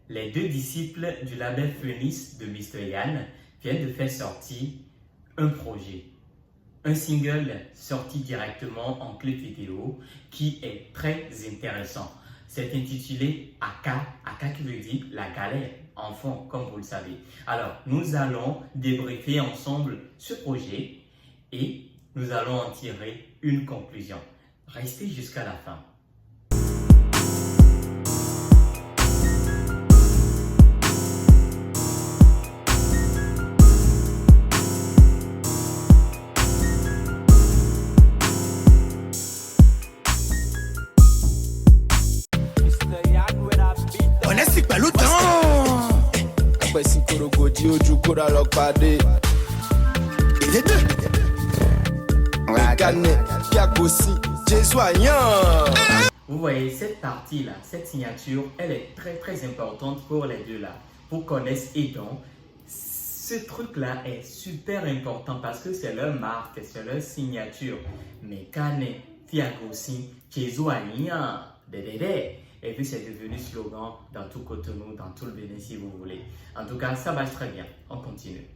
Les deux disciples du label Phoenix de Mr. Yann viennent de faire sortir un projet, un single sorti directement en clip vidéo qui est très intéressant. C'est intitulé Aka, Aka qui veut dire la galère en fond, comme vous le savez. Alors, nous allons débriefer ensemble ce projet et nous allons en tirer une conclusion. Restez jusqu'à la fin. Vous voyez cette partie-là, cette signature, elle est très importante pour les deux là. Pour connaître Edon, ce truc-là est super important parce que c'est leur marque, c'est leur signature. Mais Kane, Fiagosi, Chezoania, Dédédé. Et puis c'est devenu slogan dans tout Cotonou, dans tout le Bénin si vous voulez. En tout cas, ça marche très bien. On continue.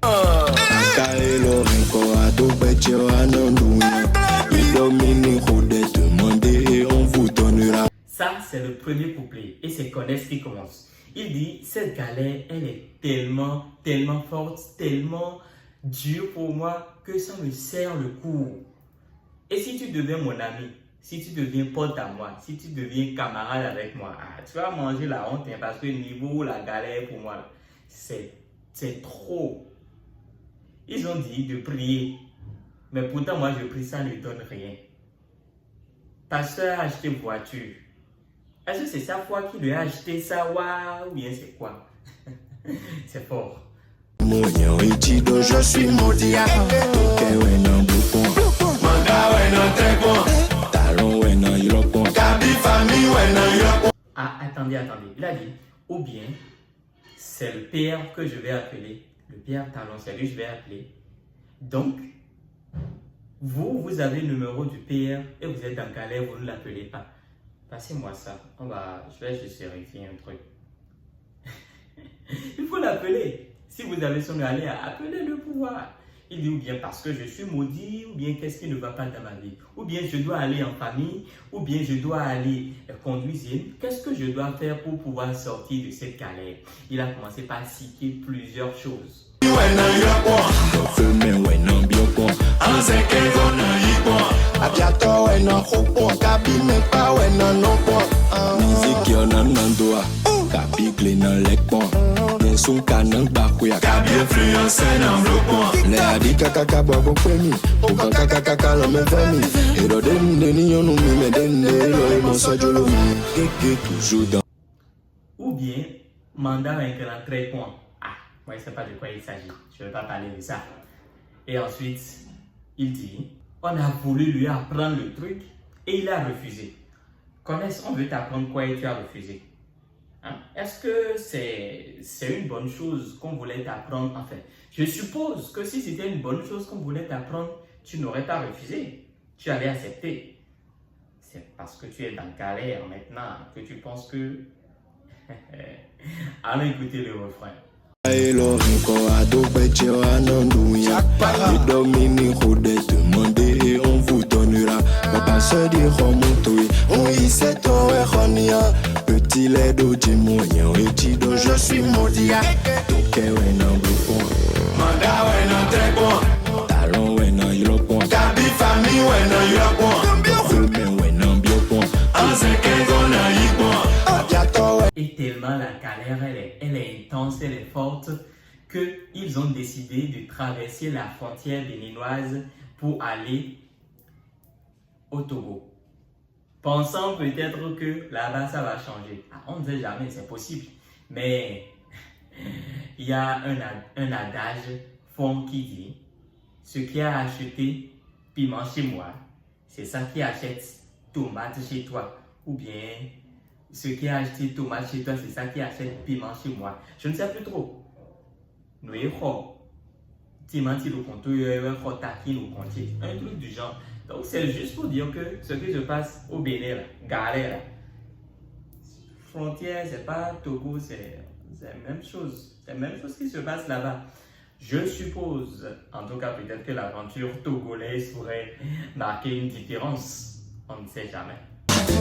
Ça, c'est le premier couplet et c'est Connaisse qui commence. Il dit, cette galère, elle est tellement forte, tellement dure pour moi que ça me serre le cou. Et si tu deviens mon ami, si tu deviens pote à moi, si tu deviens camarade avec moi, tu vas manger la honte hein, parce que niveau la galère pour moi, c'est trop. Ils ont dit de prier, mais pourtant moi je prie, ça ne donne rien. Pasteur a acheté une voiture. Est-ce que c'est sa foi qui lui a acheté ça, ou bien c'est quoi? C'est fort. Je suis maudit. Ah, attendez. Il a dit, ou bien, c'est le père que je vais appeler. Le père Talon, c'est lui que je vais appeler. Donc, vous avez le numéro du père et vous êtes en galère, vous ne l'appelez pas. Passez-moi ça. Je vais juste vérifier un truc. Il faut l'appeler. Si vous avez son galère, appelez-le pour voir. Il dit ou bien parce que je suis maudit, ou bien qu'est-ce qui ne va pas dans ma vie, ou bien je dois aller en famille, ou bien je dois aller conduire. Qu'est-ce que je dois faire pour pouvoir sortir de cette galère? Il a commencé par citer plusieurs choses. Ou bien, mandat un grand trait-point. Moi, je ne sais pas de quoi il s'agit. Je ne vais pas parler de ça. Et ensuite, il dit, on a voulu lui apprendre le truc et il a refusé. Connaisse, on veut t'apprendre quoi et tu as refusé. Hein? Est-ce que c'est une bonne chose qu'on voulait t'apprendre? Enfin, je suppose que si c'était une bonne chose qu'on voulait t'apprendre, tu n'aurais pas refusé. Tu allais accepter. C'est parce que tu es dans galère maintenant que tu penses que... Allons écouter le refrain. On vous donnera. Petit lait d'eau du moyen et tido, je suis maudit. Donc, Manda, ouais, non, très bon. Talon, ouais, non, il est bon. Gabi, famille, ouais, non, il est bon. Ouais, non, bien bon. En second, on a eu bon. Et tellement la galère, elle est intense, elle est forte, qu'ils ont décidé de traverser la frontière béninoise pour aller au Togo. Pensant peut-être que là-bas, ça va changer. On ne sait jamais, c'est possible. Mais il y a un adage fond qui dit « Ce qui a acheté piment chez moi, c'est ça qui achète tomate chez toi. » Ou bien « Ce qui a acheté tomate chez toi, c'est ça qui achète piment chez moi. » Je ne sais plus trop. Nous avons un truc du genre. Donc c'est juste pour dire que ce qui se passe au Bénin, galère, frontière, c'est pas Togo, c'est la même chose. C'est la même chose qui se passe là-bas. Je suppose, en tout cas peut-être que l'aventure togolaise pourrait marquer une différence. On ne sait jamais.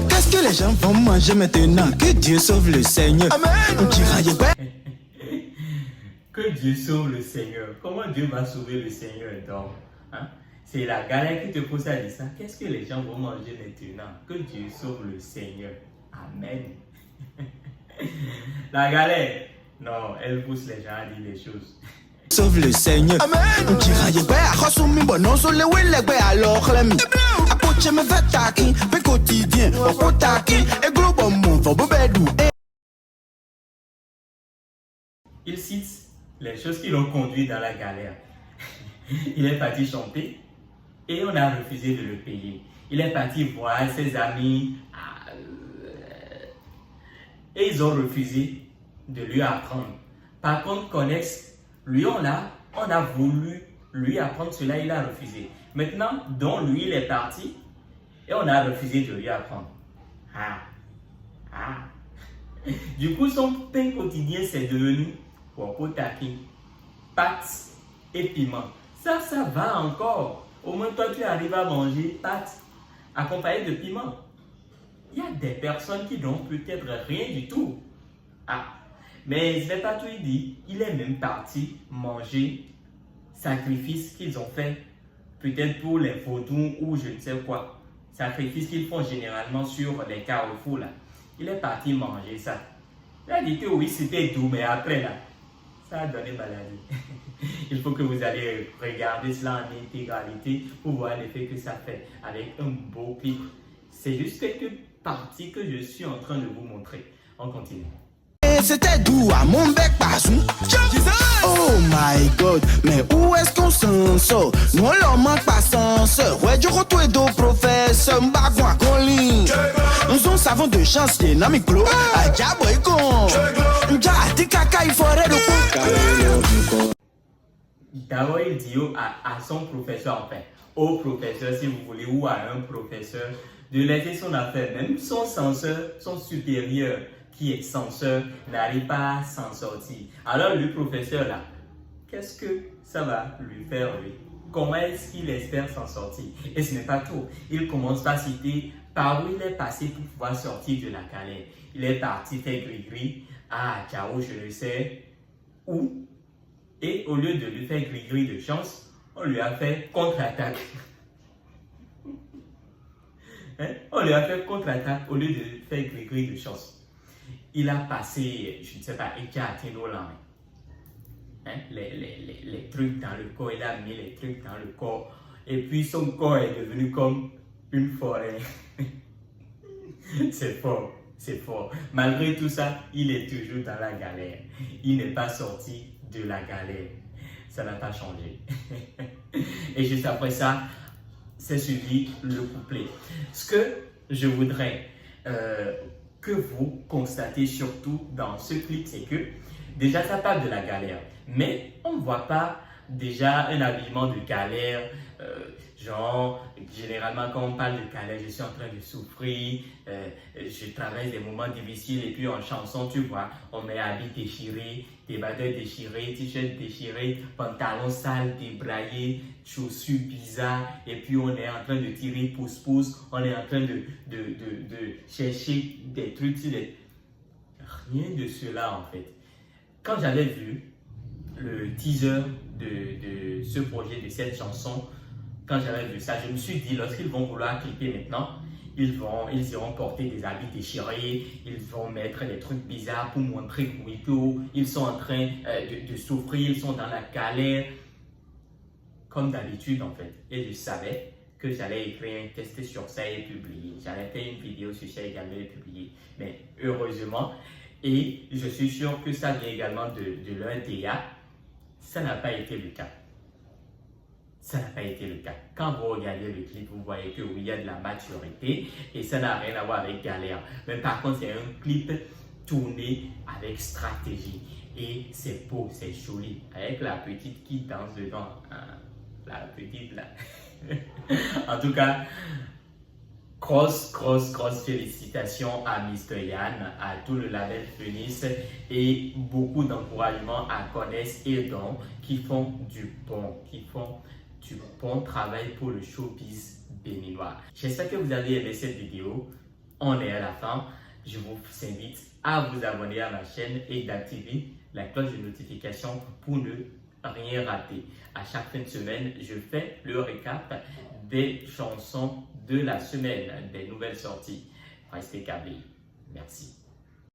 Qu'est-ce que les gens vont manger maintenant? Que Dieu sauve le Seigneur. Amen. Que Dieu sauve le Seigneur. Comment Dieu va sauver le Seigneur donc? Hein? C'est la galère qui te pousse à dire ça. Qu'est-ce que les gens vont manger maintenant? Que Dieu sauve le Seigneur. Amen. La galère, non, elle pousse les gens à dire les choses. Sauve le Seigneur. Amen. Il cite les choses qui l'ont conduit dans la galère. Il est parti chanter et on a refusé de le payer. Il est parti voir ses amis et ils ont refusé de lui apprendre. Par contre, Connex, lui, on a voulu lui apprendre cela, il a refusé. Maintenant, donc lui, il est parti et on a refusé de lui apprendre. Du coup, son pain quotidien, c'est devenu wokotaki, pâtes et piment. Ça va encore. Au moins, toi, tu arrives à manger pâtes accompagnées de piment. Il y a des personnes qui n'ont peut-être rien du tout. Mais je ne vais pas tout dire. Il est même parti manger sacrifices qu'ils ont fait, peut-être pour les vaudous ou je ne sais quoi. Sacrifices qu'ils font généralement sur les carrefours là. Il est parti manger ça. Il a dit que oui, c'était doux, mais après là, ça a donné maladie. Il faut que vous allez regarder cela en intégralité pour voir l'effet que ça fait avec un beau clip. C'est juste quelques parties que je suis en train de vous montrer. On continue. C'était doux à mon bec passou. Oh my God, mais où est-ce qu'on s'en sort? Nous on leur manque pas sans sœur. Ouais, du retour et do professeur Mbagwa Colin. Nous on savons de chancier, Namiklo. Adjabo et con. M'ja, t'es caca, il faudrait le coup. D'abord, il dit à son professeur, enfin, au professeur si vous voulez, ou à un professeur, de laisser son affaire. Même son censeur, son supérieur, qui est censeur, n'arrive pas à s'en sortir. Alors le professeur là, qu'est-ce que ça va lui faire lui? Comment est-ce qu'il espère s'en sortir? Et ce n'est pas tout. Il commence par citer par où il est passé pour pouvoir sortir de la galère. Il est parti faire gris-gris à Tchao, je ne sais où. Et au lieu de lui faire gris-gris de chance, on lui a fait contre-attaque. On lui a fait contre-attaque au lieu de faire gris-gris de chance. Il a passé, je ne sais pas, les trucs dans le corps, il a mis les trucs dans le corps, et puis son corps est devenu comme une forêt. C'est fort, c'est fort. Malgré tout ça, il est toujours dans la galère. Il n'est pas sorti de la galère. Ça n'a pas changé. Et juste après ça, c'est suivi le couplet. Ce que je voudrais que vous constatez surtout dans ce clip, c'est que déjà ça parle de la galère, mais on ne voit pas déjà un habillement de galère, genre généralement quand on parle de galère, je suis en train de souffrir, je traverse des moments difficiles et puis en chanson tu vois, on met habits déchirés, débardeurs déchirés, t-shirts déchirés, pantalons sales, débraillés, chaussures bizarres et puis on est en train de tirer pouce-pouce, on est en train de chercher des trucs, rien de cela en fait. Quand j'avais vu le teaser de ce projet, de cette chanson, quand j'avais vu ça, je me suis dit, lorsqu'ils vont vouloir clipper maintenant, ils iront porter des habits déchirés, ils vont mettre des trucs bizarres pour montrer qu'ils sont en train de souffrir, ils sont dans la galère, comme d'habitude en fait. Et je savais que j'allais écrire un test sur ça et publier. J'allais faire une vidéo sur ça également et publier. Mais heureusement, et je suis sûr que ça vient également de leur DA, ça n'a pas été le cas. Ça n'a pas été le cas. Quand vous regardez le clip, vous voyez que oui, il y a de la maturité et ça n'a rien à voir avec galère. Mais par contre, c'est un clip tourné avec stratégie et c'est beau, c'est joli. Avec la petite qui danse dedans. Hein? La petite là. En tout cas, Grosse félicitations à Mr. Yann, à tout le label Phoenix et beaucoup d'encouragement à Conness et Don qui font du bon travail pour le showbiz béninois. J'espère que vous avez aimé cette vidéo. On est à la fin. Je vous invite à vous abonner à ma chaîne et d'activer la cloche de notification pour ne rien rater. À chaque fin de semaine, je fais le récap des chansons de la semaine, des nouvelles sorties. Restez câblés. Merci.